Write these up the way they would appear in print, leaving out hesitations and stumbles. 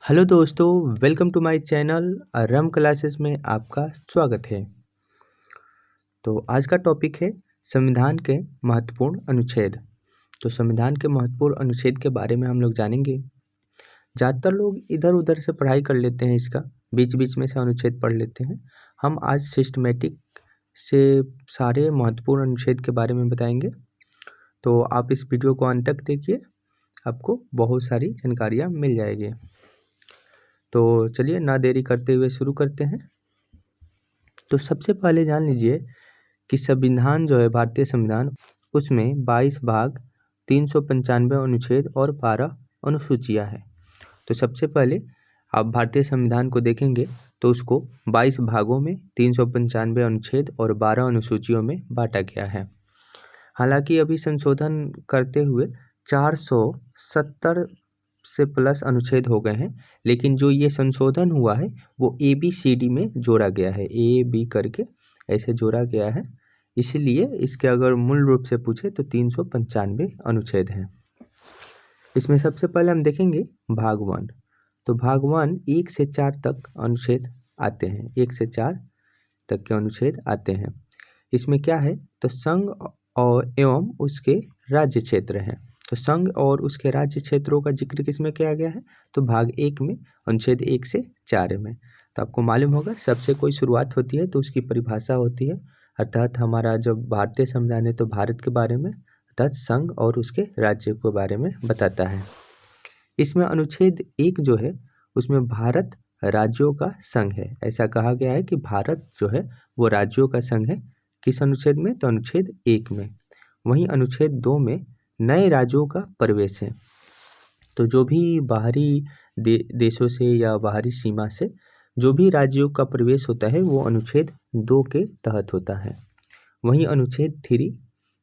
Hello दोस्तों, welcome to my channel रम classes में आपका स्वागत है। तो आज का टॉपिक है संविधान के महत्वपूर्ण अनुच्छेद। तो संविधान के महत्वपूर्ण अनुच्छेद के बारे में हम लोग जानेंगे। ज़्यादातर लोग इधर उधर से पढ़ाई कर लेते हैं, इसका बीच बीच में से अनुच्छेद पढ़ लेते हैं। हम आज सिस्टमेटिक से सारे महत्वपूर्ण अनुच्छेद के बारे में बताएंगे। तो आप इस वीडियो को अंत तक देखिए, आपको बहुत सारी जानकारियाँ मिल जाएगी। तो चलिए ना देरी करते हुए शुरू करते हैं। तो सबसे पहले जान लीजिए कि संविधान जो है, भारतीय संविधान, उसमें 22 भाग, 395 अनुच्छेद और 12 अनुसूचियां हैं। तो सबसे पहले आप भारतीय संविधान को देखेंगे तो उसको 22 भागों में 395 अनुच्छेद और 12 अनुसूचियों में बांटा गया है। हालांकि अभी संशोधन करते हुए 470 से प्लस अनुच्छेद हो गए हैं, लेकिन जो ये संशोधन हुआ है वो ABCD में जोड़ा गया है, A B करके ऐसे जोड़ा गया है। इसीलिए इसके अगर मूल रूप से पूछे तो 395 अनुच्छेद हैं। इसमें सबसे पहले हम देखेंगे भाग 1। तो भाग 1 1 से 4 तक अनुच्छेद आते हैं, 1 से 4 तक के अनुच्छेद आते हैं। इसमें क्या है, तो संघ और एवं उसके राज्य क्षेत्र हैं। तो संघ और उसके राज्य क्षेत्रों का जिक्र किसमें किया गया है, तो भाग 1 में अनुच्छेद 1 से 4 में। तो आपको मालूम होगा सबसे कोई शुरुआत होती है तो उसकी परिभाषा होती है, अर्थात हमारा जब भारतीय संविधान है तो भारत के बारे में, अर्थात संघ और उसके राज्य के बारे में बताता है। इसमें अनुच्छेद 1 जो है उसमें भारत राज्यों का संघ है। ऐसा कहा गया है कि भारत जो है वो राज्यों का संघ है। किस अनुच्छेद में, तो अनुच्छेद 1 में। वहीं अनुच्छेद 2 में नए राज्यों का प्रवेश है। तो जो भी बाहरी देशों से या बाहरी सीमा से जो भी राज्यों का प्रवेश होता है वो अनुच्छेद 2 के तहत होता है। वहीं अनुच्छेद 3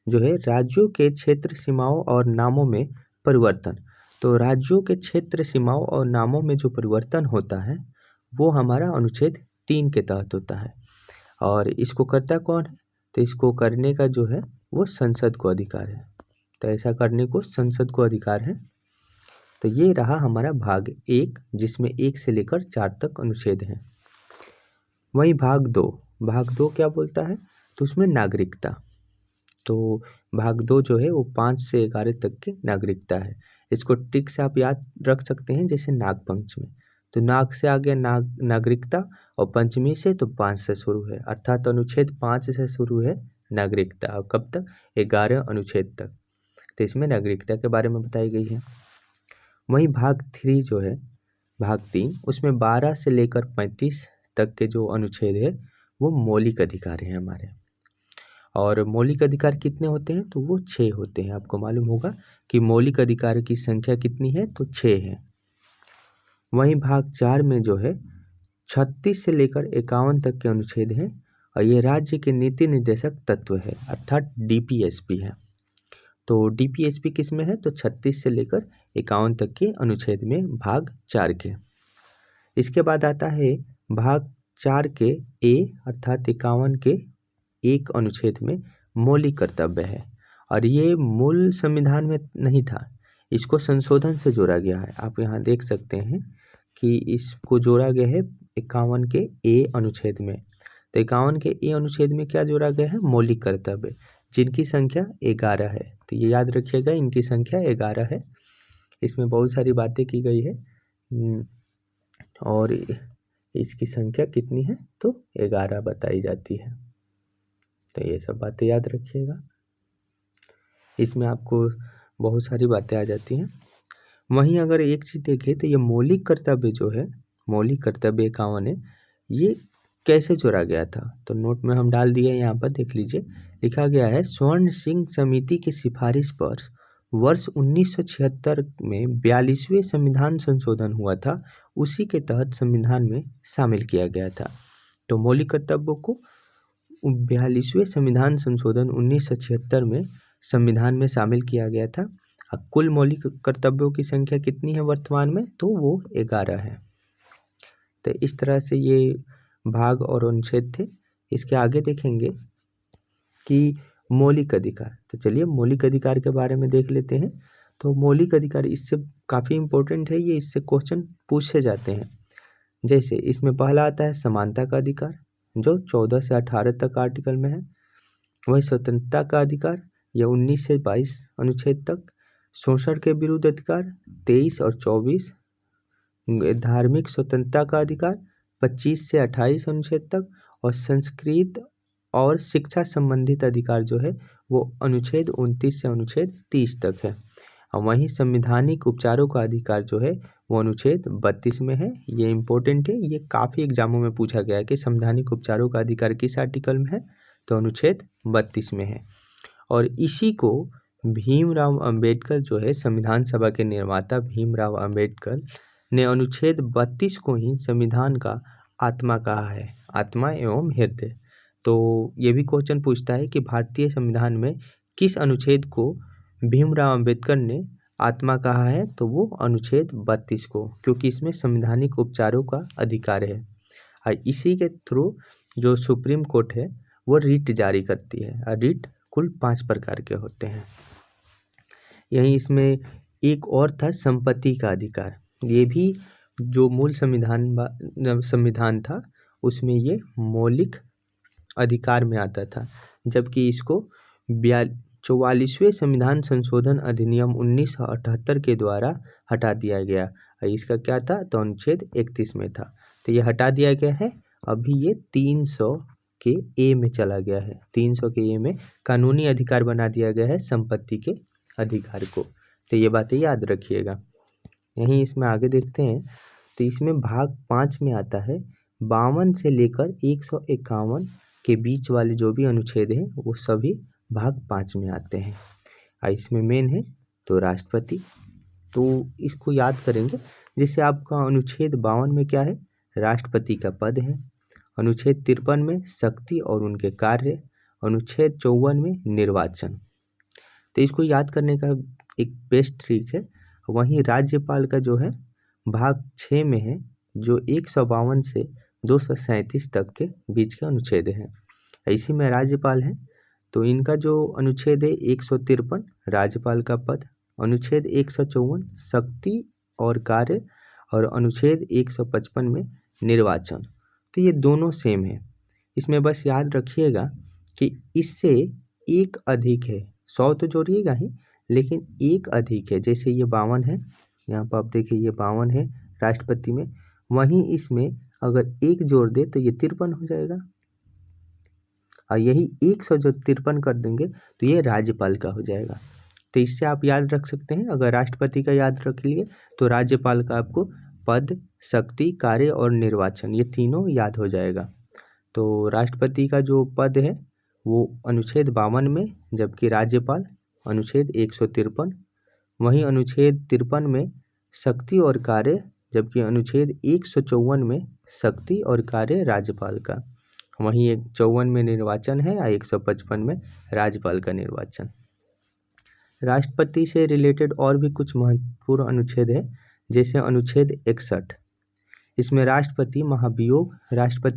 जो है राज्यों के क्षेत्र सीमाओं और नामों में परिवर्तन। तो राज्यों के क्षेत्र सीमाओं और नामों में जो परिवर्तन होता है वो हमारा अनुच्छेद 3 के तहत होता है। और इसको करता कौन है, तो इसको करने का जो है वो संसद को अधिकार है। तो ऐसा करने को संसद को अधिकार है। तो ये रहा हमारा भाग 1, जिसमें 1 से लेकर 4 तक अनुच्छेद हैं। वहीं भाग 2 क्या बोलता है, तो उसमें नागरिकता। तो भाग 2 जो है वो 5 से 11 तक की नागरिकता है। इसको ट्रिक से आप याद रख सकते हैं, जैसे नागपंचमी। तो नाग से आ गया नागरिकता, और पंचमी से तो 5 से शुरू है, अर्थात अनुच्छेद 5 से शुरू है नागरिकता, और कब तक, 11 अनुच्छेद तक। तो इसमें नागरिकता के बारे में बताई गई है। वहीं भाग 3 जो है, भाग 3, उसमें 12 से लेकर 35 तक के जो अनुच्छेद है वो मौलिक अधिकार हैं हमारे। और मौलिक अधिकार कितने होते हैं, तो वो 6 होते हैं। आपको मालूम होगा कि मौलिक अधिकार की संख्या कितनी है, तो 6 है। वहीं भाग 4 में जो है 36 से लेकर 51 तक के अनुच्छेद हैं, और ये राज्य के नीति निर्देशक तत्व है, अर्थात DPSP है। तो DPSP किस में है, तो 36 से लेकर 51 तक के अनुच्छेद में, भाग 4 के। इसके बाद आता है भाग 4 के A, अर्थात 51 के 1 अनुच्छेद में मौलिक कर्तव्य है। और ये मूल संविधान में नहीं था, इसको संशोधन से जोड़ा गया है। आप यहाँ देख सकते हैं कि इसको जोड़ा गया है 51 के A अनुच्छेद में। तो 51 के A अनुच्छेद में क्या जोड़ा गया है, मौलिक कर्तव्य, जिनकी संख्या 11 है। तो ये याद रखिएगा, इनकी संख्या 11 है। इसमें बहुत सारी बातें की गई है, और इसकी संख्या कितनी है, तो 11 बताई जाती है। तो ये सब बातें याद रखिएगा, इसमें आपको बहुत सारी बातें आ जाती हैं। वहीं अगर एक चीज़ देखें तो ये मौलिक कर्तव्य जो है, मौलिक कर्तव्य 51 है, ये कैसे जोड़ा गया था, तो नोट में हम डाल दिए, यहाँ पर देख लीजिए। लिखा गया है, स्वर्ण सिंह समिति की सिफारिश पर वर्ष 1976 में 42वें संविधान संशोधन हुआ था, उसी के तहत संविधान में शामिल किया गया था। तो मौलिक कर्तव्यों को 42वें संविधान संशोधन 1976 में संविधान में शामिल किया गया था। कुल मौलिक कर्तव्यों की संख्या कितनी है वर्तमान में, तो वो 11 है। तो इस तरह से ये भाग और अनुच्छेद थे। इसके आगे देखेंगे कि मौलिक अधिकार। तो चलिए मौलिक अधिकार के बारे में देख लेते हैं। तो मौलिक अधिकार इससे काफ़ी इम्पोर्टेंट है ये, इससे क्वेश्चन पूछे जाते हैं। जैसे इसमें पहला आता है समानता का अधिकार, जो 14 से 18 तक आर्टिकल में है। वही स्वतंत्रता का अधिकार, यह 19 से 22 अनुच्छेद तक। शोषण के विरुद्ध अधिकार 23 और 24। धार्मिक स्वतंत्रता का अधिकार 25 से 28 अनुच्छेद तक। और संस्कृत और शिक्षा संबंधित अधिकार जो है वो अनुच्छेद 29 से अनुच्छेद 30 तक है। और वहीं संवैधानिक उपचारों का अधिकार जो है वो अनुच्छेद 32 में है। ये इम्पोर्टेंट है, ये काफ़ी एग्जामों में पूछा गया है कि संवैधानिक उपचारों का अधिकार किस आर्टिकल में है, तो अनुच्छेद 32 में है। और इसी को भीमराव अंबेडकर जो है, संविधान सभा के निर्माता भीमराव अंबेडकर ने अनुच्छेद 32 को ही संविधान का आत्मा कहा है, आत्मा एवं हृदय। तो ये भी क्वेश्चन पूछता है कि भारतीय संविधान में किस अनुच्छेद को भीमराव अंबेडकर ने आत्मा कहा है, तो वो अनुच्छेद 32 को, क्योंकि इसमें संवैधानिक उपचारों का अधिकार है। और इसी के थ्रू जो सुप्रीम कोर्ट है वो रिट जारी करती है। और रिट कुल 5 प्रकार के होते हैं। यहीं इसमें एक और था संपत्ति का अधिकार। ये भी जो मूल संविधान था उसमें ये मौलिक अधिकार में आता था, जबकि इसको 44वें संविधान संशोधन अधिनियम 1978 के द्वारा हटा दिया गया। इसका क्या था, तो अनुच्छेद 31 में था, तो ये हटा दिया गया है। अभी ये 300 के ए में चला गया है। 300 के ए में कानूनी अधिकार बना दिया गया है संपत्ति के अधिकार को। तो ये बातें याद रखिएगा। यहीं इसमें आगे देखते हैं, तो इसमें भाग 5 में आता है 52 से लेकर 151 के बीच वाले जो भी अनुच्छेद हैं वो सभी भाग 5 में आते हैं। और इसमें मेन है तो राष्ट्रपति, तो इसको याद करेंगे। जैसे आपका अनुच्छेद 52 में क्या है, राष्ट्रपति का पद है। अनुच्छेद 53 में शक्ति और उनके कार्य। अनुच्छेद 54 में निर्वाचन। तो इसको याद करने का एक बेस्ट ट्रिक है। वहीं राज्यपाल का जो है भाग 6 में है, जो 152 से 237 तक के बीच के अनुच्छेद हैं। इसी में राज्यपाल हैं, तो इनका जो अनुच्छेद है 153 राज्यपाल का पद, अनुच्छेद 154 शक्ति और कार्य, और अनुच्छेद 155 में निर्वाचन। तो ये दोनों सेम है। इसमें बस याद रखिएगा कि इससे एक अधिक है, 100 तो जोड़िएगा ही, लेकिन एक अधिक है। जैसे ये 52 है, यहाँ पर आप देखिए ये 52 है राष्ट्रपति में, वहीं इसमें अगर एक जोड़ दे तो ये 53 हो जाएगा। और यही 100 जो 53 कर देंगे तो ये राज्यपाल का हो जाएगा। तो इससे आप याद रख सकते हैं। अगर राष्ट्रपति का याद रख लिए तो राज्यपाल का आपको पद, शक्ति, कार्य और निर्वाचन, ये तीनों याद हो जाएगा। तो राष्ट्रपति का जो पद है वो अनुच्छेद 52 में, जबकि राज्यपाल अनुच्छेद 153। वहीं अनुच्छेद 53 में शक्ति और कार्य, जबकि अनुच्छेद 154 में शक्ति और कार्य राज्यपाल का। वहीं 154 में निर्वाचन है और 155 में राज्यपाल का निर्वाचन। राष्ट्रपति से रिलेटेड और भी कुछ महत्वपूर्ण अनुच्छेद है, जैसे अनुच्छेद 61। इसमें राष्ट्रपति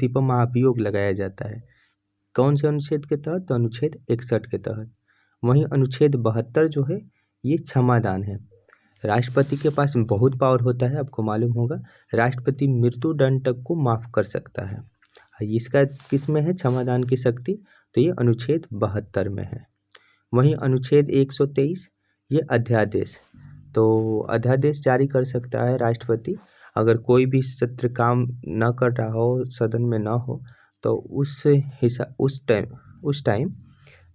पर महाभियोग लगाया जाता है। कौन से अनुच्छेद के तहत, तो अनुच्छेद 61 के तहत। वहीं अनुच्छेद 72 जो है ये क्षमादान है। राष्ट्रपति के पास बहुत पावर होता है, आपको मालूम होगा। राष्ट्रपति मृत्यु दंड तक को माफ़ कर सकता है। इसका किस में है क्षमादान की शक्ति, तो ये अनुच्छेद 72 में है। वहीं अनुच्छेद 123 ये अध्यादेश, तो अध्यादेश जारी कर सकता है राष्ट्रपति। अगर कोई भी सत्र काम न कर रहा हो, सदन में न हो, तो उस टाइम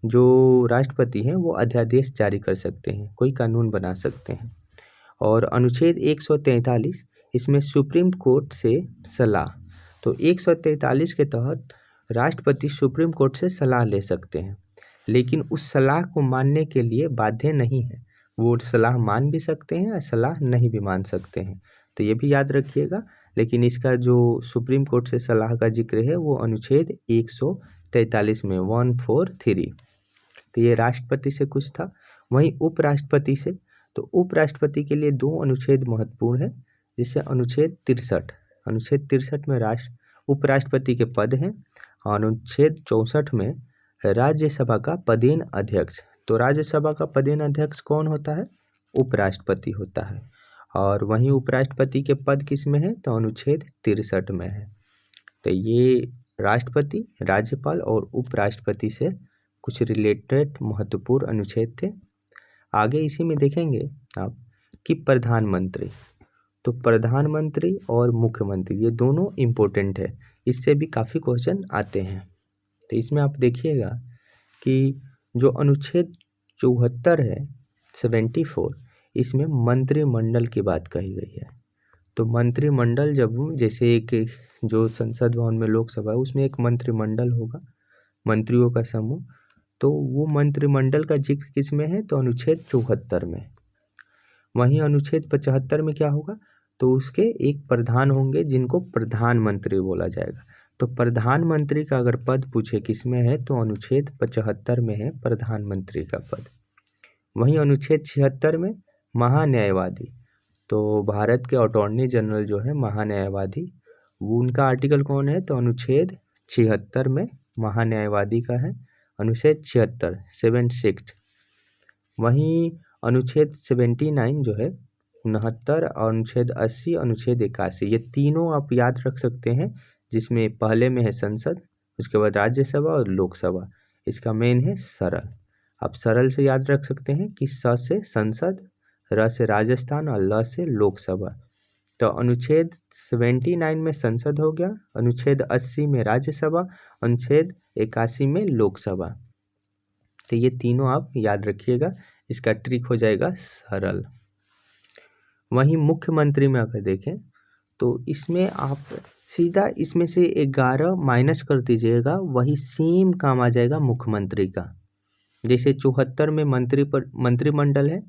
जो राष्ट्रपति हैं वो अध्यादेश जारी कर सकते हैं, कोई कानून बना सकते हैं। और अनुच्छेद 143 इसमें सुप्रीम कोर्ट से सलाह, तो 143 के तहत राष्ट्रपति सुप्रीम कोर्ट से सलाह ले सकते हैं, लेकिन उस सलाह को मानने के लिए बाध्य नहीं है। वो सलाह मान भी सकते हैं और सलाह नहीं भी मान सकते हैं, तो ये भी याद रखिएगा। लेकिन इसका जो सुप्रीम कोर्ट से सलाह का जिक्र है वो अनुच्छेद 143 में 143। तो ये राष्ट्रपति से कुछ था। वहीं उपराष्ट्रपति से, तो उपराष्ट्रपति के लिए 2 अनुच्छेद महत्वपूर्ण है, जिससे अनुच्छेद 63 में उपराष्ट्रपति के पद हैं। और अनुच्छेद 64 में राज्यसभा का पदेन अध्यक्ष। तो राज्यसभा का पदेन अध्यक्ष कौन होता है, उपराष्ट्रपति होता है। और वहीं उपराष्ट्रपति के पद किस में है, तो अनुच्छेद 63 में है। तो ये राष्ट्रपति, राज्यपाल और उपराष्ट्रपति से कुछ रिलेटेड महत्वपूर्ण अनुच्छेद थे। आगे इसी में देखेंगे आप कि प्रधानमंत्री, तो प्रधानमंत्री और मुख्यमंत्री ये दोनों इम्पोर्टेंट है, इससे भी काफ़ी क्वेश्चन आते हैं। तो इसमें आप देखिएगा कि जो अनुच्छेद 74 है 74, इसमें मंत्रिमंडल की बात कही गई है। तो मंत्रिमंडल जब जैसे एक जो संसद भवन में लोकसभा है उसमें एक मंत्रिमंडल होगा, मंत्रियों का समूह, तो वो मंत्रिमंडल का जिक्र किस में है, तो अनुच्छेद 74 में। वहीं अनुच्छेद 75 में क्या होगा, तो उसके एक प्रधान होंगे जिनको प्रधानमंत्री बोला जाएगा। तो प्रधानमंत्री का अगर पद पूछे किस में है, तो अनुच्छेद 75 में है प्रधानमंत्री का पद। वहीं अनुच्छेद 76 में महान्यायवादी, तो भारत के अटॉर्नी जनरल जो है महान्यायवादी, वो उनका आर्टिकल कौन है, तो अनुच्छेद 76 में महान्यायवादी का है, अनुच्छेद 76 76। वहीं अनुच्छेद 79 जो है 69, और अनुच्छेद 80, अनुच्छेद 81, ये तीनों आप याद रख सकते हैं, जिसमें पहले में है संसद, उसके बाद राज्यसभा और लोकसभा। इसका मेन है सरल, आप सरल से याद रख सकते हैं कि स से संसद, र से राजस्थान और ल से लोकसभा। तो अनुच्छेद 79 में संसद हो गया, अनुच्छेद 80 में राज्यसभा, अनुच्छेद 81 में लोकसभा। तो ये तीनों आप याद रखिएगा, इसका ट्रिक हो जाएगा सरल। वहीं मुख्यमंत्री में अगर देखें तो इसमें आप सीधा इसमें से 11 माइनस कर दीजिएगा, वही सेम काम आ जाएगा मुख्यमंत्री का। जैसे 74 में मंत्रिमंडल है,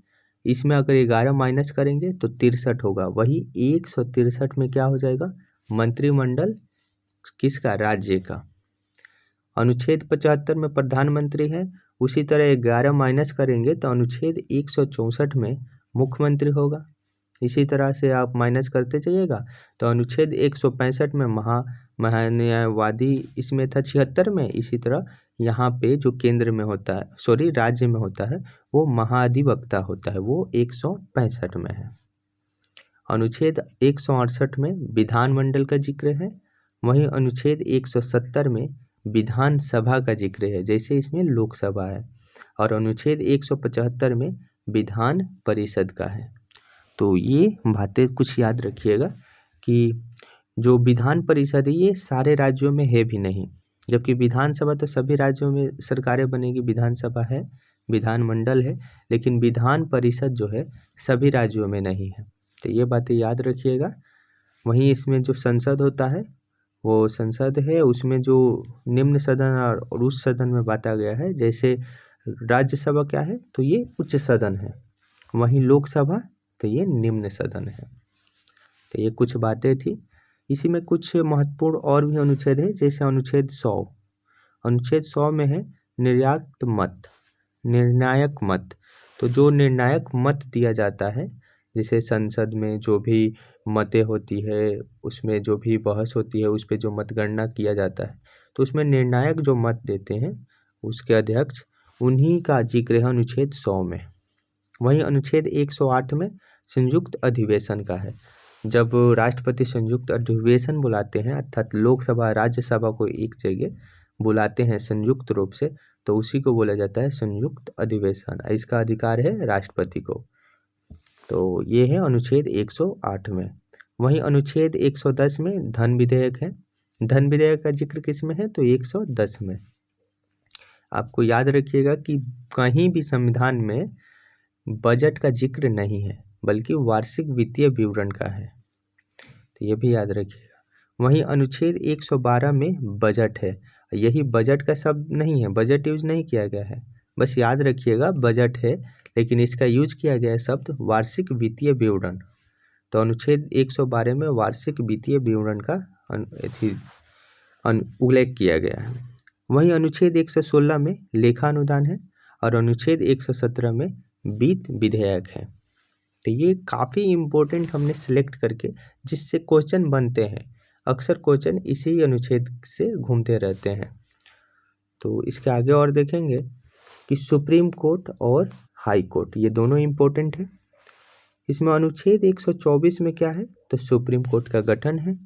इसमें अगर 11 माइनस करेंगे तो 63 होगा, वही 163 में क्या हो जाएगा, मंत्रिमंडल किसका, राज्य का। अनुच्छेद 75 में प्रधानमंत्री है, उसी तरह 11 माइनस करेंगे तो अनुच्छेद 164 में मुख्यमंत्री होगा। इसी तरह से आप माइनस करते जाइएगा तो अनुच्छेद 165 में महान्यायवादी इसमें था 76 में। इसी तरह यहाँ पे जो केंद्र में होता है, सॉरी राज्य में होता है, वो महाधिवक्ता होता है, वो 165 में है। अनुच्छेद 168 में विधानमंडल का जिक्र है, वहीं अनुच्छेद 170 में विधानसभा का जिक्र है, जैसे इसमें लोकसभा है, और अनुच्छेद 175 में विधान परिषद का है। तो ये बातें कुछ याद रखिएगा कि जो विधान परिषद है ये सारे राज्यों में है भी नहीं, जबकि विधानसभा तो सभी राज्यों में सरकारें बनेगी, विधानसभा है, विधानमंडल है, लेकिन विधान परिषद जो है सभी राज्यों में नहीं है। तो ये बातें याद रखिएगा। वहीं इसमें जो संसद होता है वो संसद है, उसमें जो निम्न सदन और उच्च सदन में बांटा गया है, जैसे राज्यसभा क्या है, तो ये उच्च सदन है, वहीं लोकसभा तो ये निम्न सदन है। तो ये कुछ बातें थी। इसी में कुछ महत्वपूर्ण और भी अनुच्छेद है, जैसे अनुच्छेद 100, अनुच्छेद 100 में है निर्णायक मत। तो जो निर्णायक मत दिया जाता है, जैसे संसद में जो भी मतें होती है, उसमें जो भी बहस होती है, उस पर जो मतगणना किया जाता है, तो उसमें निर्णायक जो मत देते हैं उसके अध्यक्ष, उन्हीं का जिक्र है अनुच्छेद 100 में। वहीं अनुच्छेद 108 में संयुक्त अधिवेशन का है, जब राष्ट्रपति संयुक्त अधिवेशन बुलाते हैं, अर्थात लोकसभा राज्यसभा को एक जगह बुलाते हैं संयुक्त रूप से, तो उसी को बोला जाता है संयुक्त अधिवेशन। इसका अधिकार है राष्ट्रपति को। तो ये है अनुच्छेद 108 में। वहीं अनुच्छेद 110 में धन विधेयक है, धन विधेयक का जिक्र किस में है, तो 110 में। आपको याद रखिएगा कि कहीं भी संविधान में बजट का जिक्र नहीं है, बल्कि वार्षिक वित्तीय विवरण का है, तो ये भी याद रखिएगा। वहीं अनुच्छेद 112 में बजट है, यही बजट का शब्द नहीं है, बजट यूज नहीं किया गया है, बस याद रखिएगा बजट है, लेकिन इसका यूज किया गया है शब्द वार्षिक वित्तीय विवरण। तो अनुच्छेद 112 में वार्षिक वित्तीय विवरण का उल्लेख किया गया है। वहीं अनुच्छेद 116 में लेखा अनुदान है, और अनुच्छेद 117 में वित्त विधेयक है। तो ये काफ़ी इम्पोर्टेंट हमने सिलेक्ट करके जिससे क्वेश्चन बनते हैं, अक्सर क्वेश्चन इसी अनुच्छेद से घूमते रहते हैं। तो इसके आगे और देखेंगे कि सुप्रीम कोर्ट और हाई कोर्ट, ये दोनों इम्पोर्टेंट है। इसमें अनुच्छेद 124 में क्या है, तो सुप्रीम कोर्ट का गठन है।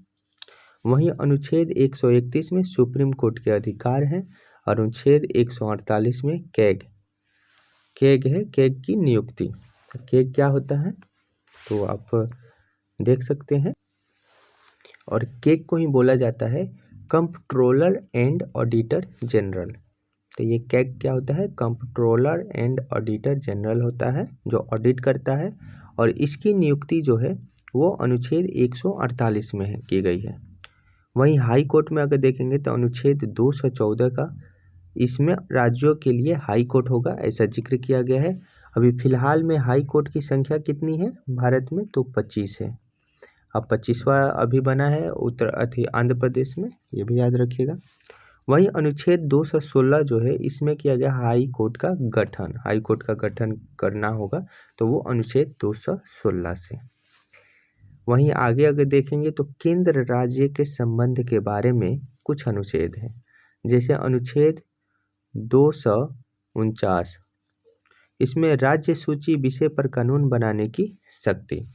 वहीं अनुच्छेद 131 में सुप्रीम कोर्ट के अधिकार हैं और अनुच्छेद 148 में कैग है, कैग की नियुक्ति। कैग क्या होता है तो आप देख सकते हैं, और कैग को ही बोला जाता है कंप्ट्रोलर एंड ऑडिटर जनरल। तो ये कैग क्या होता है, कंप्ट्रोलर एंड ऑडिटर जनरल होता है जो ऑडिट करता है, और इसकी नियुक्ति जो है वो अनुच्छेद 148 में है की गई है। वहीं हाई कोर्ट में अगर देखेंगे तो अनुच्छेद 214 का, इसमें राज्यों के लिए हाई कोर्ट होगा ऐसा जिक्र किया गया है। अभी फिलहाल में हाई कोर्ट की संख्या कितनी है भारत में, तो 25 है। अब 25वां अभी बना है आंध्र प्रदेश में, ये भी याद रखिएगा। वहीं अनुच्छेद 216 जो है इसमें किया गया हाई कोर्ट का गठन, हाई कोर्ट का गठन करना होगा तो वो अनुच्छेद 216 से। वहीं आगे अगर देखेंगे तो केंद्र राज्य के संबंध के बारे में कुछ अनुच्छेद हैं, जैसे अनुच्छेद 249, इसमें राज्य सूची विषय पर कानून बनाने की शक्ति।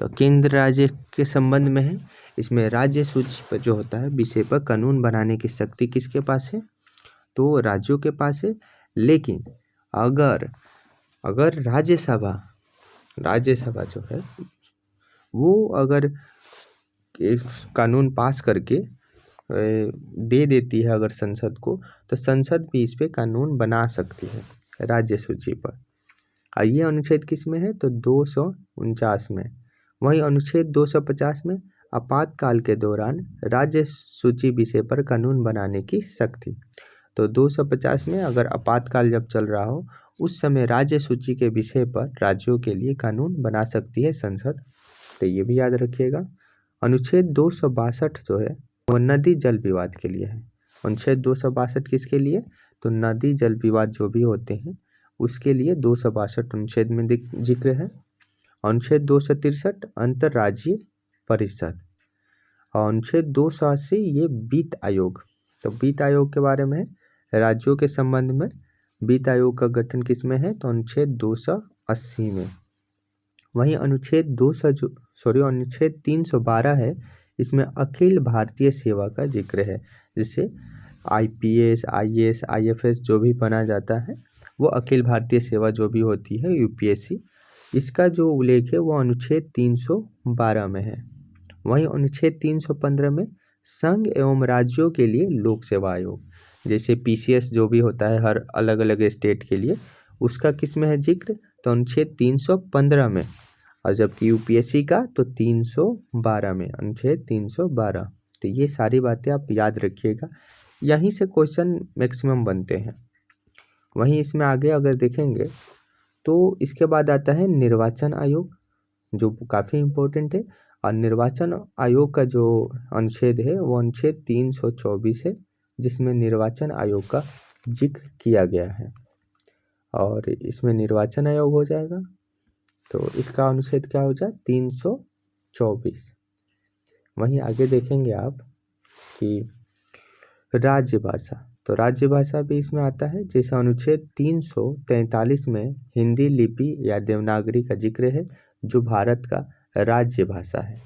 तो केंद्र राज्य के संबंध में है, इसमें राज्य सूची पर जो होता है विषय पर कानून बनाने की शक्ति किसके पास है, तो राज्यों के पास है। लेकिन अगर राज्यसभा जो है वो अगर एक कानून पास करके दे देती है अगर संसद को, तो संसद भी इस पे कानून बना सकती है राज्य सूची पर। ये अनुच्छेद किस में है, तो 249 में। वहीं अनुच्छेद 250 में आपातकाल के दौरान राज्य सूची विषय पर कानून बनाने की शक्ति। तो 250 में अगर आपातकाल जब चल रहा हो उस समय राज्य सूची के विषय पर राज्यों के लिए कानून बना सकती है संसद, तो ये भी याद रखिएगा। अनुच्छेद 262 जो है वो नदी जल विवाद के लिए है। अनुच्छेद 262 किसके लिए, तो नदी जल विवाद जो भी होते हैं उसके लिए 262 अनुच्छेद में जिक्र है। अनुच्छेद 263 अंतर्राज्यीय परिषद, और अनुच्छेद 280 ये वित्त आयोग। तो वित्त आयोग के बारे में राज्यों के संबंध में वित्त आयोग का गठन किस में है, तो अनुच्छेद 280 में। वहीं अनुच्छेद 312 है, इसमें अखिल भारतीय सेवा का जिक्र है, जिससे IPS IAS IFS जो भी बना जाता है वो अखिल भारतीय सेवा जो भी होती है UPSC, इसका जो उल्लेख है वो अनुच्छेद 312 में है। वहीं अनुच्छेद 315 में संघ एवं राज्यों के लिए लोक सेवा आयोग, जैसे PCS जो भी होता है हर अलग अलग स्टेट के लिए, उसका किस में है जिक्र, तो अनुच्छेद 315 में। और जबकि UPSC का तो 312 में, अनुच्छेद 312। तो ये सारी बातें आप याद रखिएगा, यहीं से क्वेश्चन मैक्सिमम बनते हैं। वहीं इसमें आगे अगर देखेंगे तो इसके बाद आता है निर्वाचन आयोग, जो काफ़ी इम्पोर्टेंट है। और निर्वाचन आयोग का जो अनुच्छेद है वो अनुच्छेद 324 है, जिसमें निर्वाचन आयोग का जिक्र किया गया है, और इसमें निर्वाचन आयोग हो जाएगा। तो इसका अनुच्छेद क्या हो जाए, 324। वहीं आगे देखेंगे आप कि राज्यभाषा, तो राज्यभाषा भी इसमें आता है, जैसे अनुच्छेद 343 में हिंदी लिपि या देवनागरी का जिक्र है, जो भारत का राज्य भाषा है,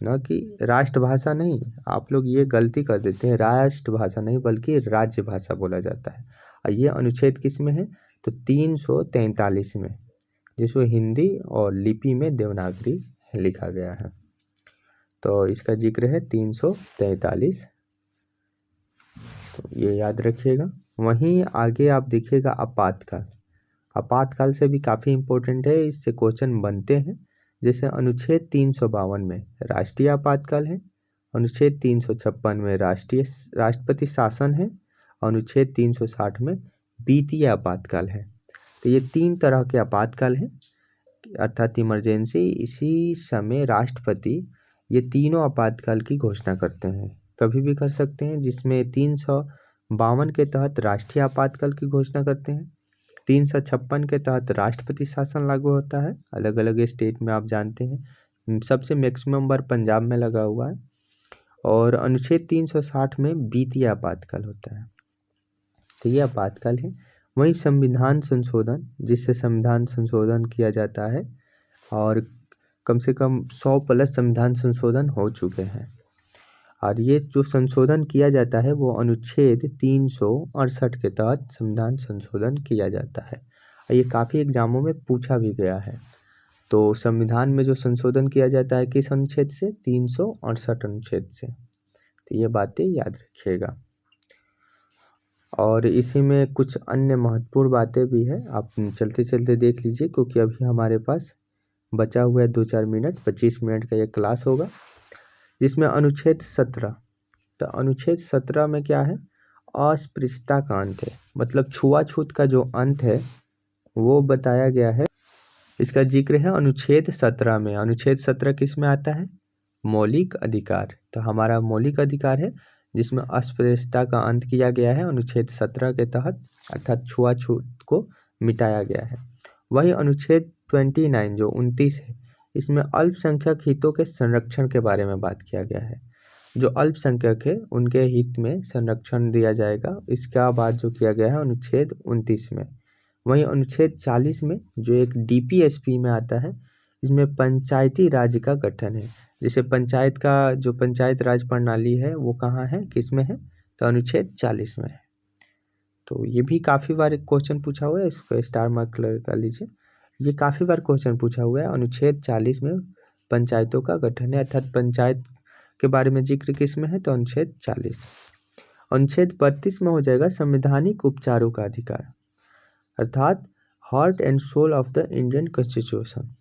न कि राष्ट्रभाषा नहीं। आप लोग ये गलती कर देते हैं, राष्ट्रभाषा नहीं बल्कि राज्य भाषा बोला जाता है। और ये अनुच्छेद किस में है, तो 343 में, जिसमें हिंदी और लिपि में देवनागरी लिखा गया है। तो इसका जिक्र है 343, तो ये याद रखिएगा। वहीं आगे आप देखिएगा आपातकाल, आपातकाल से भी काफ़ी इम्पोर्टेंट है, इससे क्वेश्चन बनते हैं। जैसे अनुच्छेद 352 में राष्ट्रीय आपातकाल है, अनुच्छेद 356 में राष्ट्रपति शासन है, अनुच्छेद 360 में वित्तीय आपातकाल है। तो ये 3 तरह के आपातकाल हैं, अर्थात इमरजेंसी। इसी समय राष्ट्रपति ये तीनों आपातकाल की घोषणा करते हैं, कभी भी कर सकते हैं, जिसमें 352 के तहत राष्ट्रीय आपातकाल की घोषणा करते हैं, 356 के तहत राष्ट्रपति शासन लागू होता है अलग अलग स्टेट में, आप जानते हैं सबसे मैक्सिमम बार पंजाब में लगा हुआ है, और अनुच्छेद 360 में वित्तीय आपातकाल होता है। तो ये आपातकाल है। वहीं संविधान संशोधन, जिससे संविधान संशोधन किया जाता है, और कम से कम 100 प्लस संविधान संशोधन हो चुके हैं। और ये जो संशोधन किया जाता है वो अनुच्छेद 368 के तहत संविधान संशोधन किया जाता है। ये काफ़ी एग्जामों में पूछा भी गया है। तो संविधान में जो संशोधन किया जाता है किस अनुच्छेद से? 368 अनुच्छेद से। तो ये बातें याद रखिएगा। और इसी में कुछ अन्य महत्वपूर्ण बातें भी है, आप चलते चलते देख लीजिए, क्योंकि अभी हमारे पास बचा हुआ है 2-4 मिनट, 25 मिनट का ये क्लास होगा। जिसमें अनुच्छेद 17, तो अनुच्छेद 17 में क्या है? अस्पृश्यता का अंत है, मतलब छुआछूत का जो अंत है वो बताया गया है। इसका जिक्र है अनुच्छेद 17 में। अनुच्छेद 17 किस में आता है? मौलिक अधिकार। तो हमारा मौलिक अधिकार है जिसमें अस्पृश्यता का अंत किया गया है अनुच्छेद 17 के तहत, अर्थात छुआछूत को मिटाया गया है। वही अनुच्छेद 29 जो 29 है, इसमें अल्पसंख्यक हितों के संरक्षण के बारे में बात किया गया है। जो अल्पसंख्यक है उनके हित में संरक्षण दिया जाएगा, इसका बात जो किया गया है अनुच्छेद 29 में। वहीं अनुच्छेद 40 में जो एक DPSP में आता है, इसमें पंचायती राज का गठन है। जैसे पंचायत का जो पंचायत राज प्रणाली है वो कहाँ है, किस में है? तो अनुच्छेद 40 में है। तो ये भी काफ़ी बार क्वेश्चन पूछा हुआ है, इसको स्टार मार्क कर लीजिए। ये काफ़ी बार क्वेश्चन पूछा हुआ है। अनुच्छेद 40 में पंचायतों का गठन है, अर्थात पंचायत के बारे में जिक्र किस में है? तो अनुच्छेद 40। अनुच्छेद 32 में हो जाएगा संवैधानिक उपचारों का अधिकार, अर्थात heart and soul of the Indian constitution.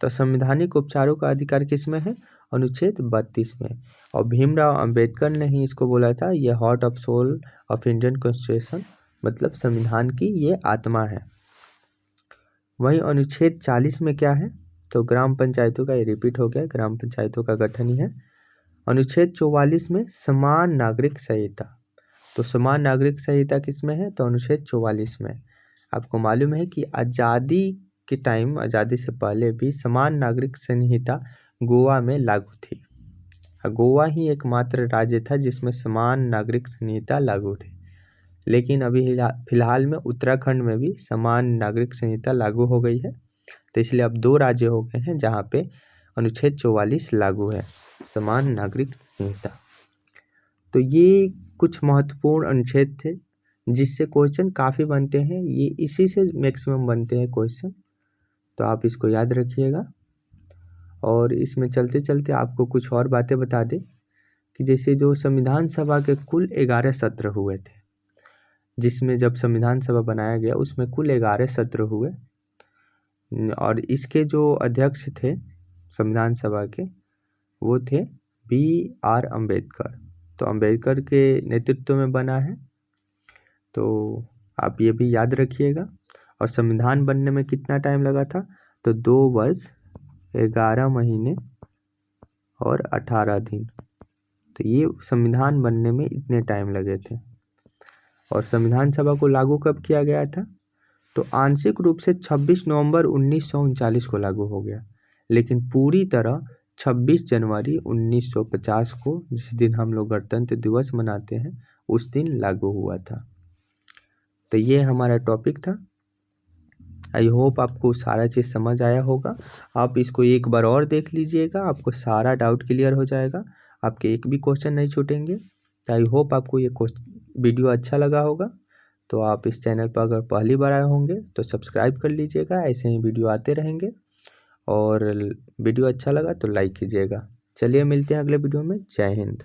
तो संवैधानिक उपचारों का अधिकार किस में है? अनुच्छेद 32 में। और भीमराव अंबेडकर ने ही इसको बोला था, ये heart of soul of Indian constitution, मतलब संविधान की ये आत्मा है। वहीं अनुच्छेद 40 में क्या है? तो ग्राम पंचायतों का, ये रिपीट हो गया, ग्राम पंचायतों का गठन ही है। अनुच्छेद 44 में समान नागरिक संहिता। तो समान नागरिक संहिता किस में है? तो अनुच्छेद 44 में। आपको मालूम है कि आज़ादी के टाइम, आज़ादी से पहले भी समान नागरिक संहिता गोवा में लागू थी। गोवा ही एकमात्र राज्य था जिसमें समान नागरिक संहिता लागू थी। लेकिन अभी फिलहाल में उत्तराखंड में भी समान नागरिक संहिता लागू हो गई है। तो इसलिए अब 2 राज्य हो गए हैं जहाँ पे अनुच्छेद 44 लागू है, समान नागरिक संहिता। तो ये कुछ महत्वपूर्ण अनुच्छेद थे जिससे क्वेश्चन काफ़ी बनते हैं, ये इसी से मैक्सिमम बनते हैं क्वेश्चन, तो आप इसको याद रखिएगा। और इसमें चलते चलते आपको कुछ और बातें बता दें कि जैसे जो संविधान सभा के कुल 11 सत्र हुए थे, जिसमें जब संविधान सभा बनाया गया उसमें कुल 11 सत्र हुए, और इसके जो अध्यक्ष थे संविधान सभा के वो थे BR अम्बेडकर। तो अम्बेडकर के नेतृत्व में बना है, तो आप ये भी याद रखिएगा। और संविधान बनने में कितना टाइम लगा था? तो 2 वर्ष 11 महीने और 18 दिन। तो ये संविधान बनने में इतने टाइम लगे थे। और संविधान सभा को लागू कब किया गया था? तो आंशिक रूप से 26 नवंबर 1939 को लागू हो गया, लेकिन पूरी तरह 26 जनवरी 1950 को, जिस दिन हम लोग गणतंत्र दिवस मनाते हैं, उस दिन लागू हुआ था। तो ये हमारा टॉपिक था। आई होप आपको सारा चीज़ समझ आया होगा। आप इसको एक बार और देख लीजिएगा, आपको सारा डाउट क्लियर हो जाएगा, आपके एक भी क्वेश्चन नहीं छूटेंगे। आई होप आपको ये वीडियो अच्छा लगा होगा। तो आप इस चैनल पर अगर पहली बार आए होंगे तो सब्सक्राइब कर लीजिएगा, ऐसे ही वीडियो आते रहेंगे। और वीडियो अच्छा लगा तो लाइक कीजिएगा। चलिए मिलते हैं अगले वीडियो में। जय हिंद।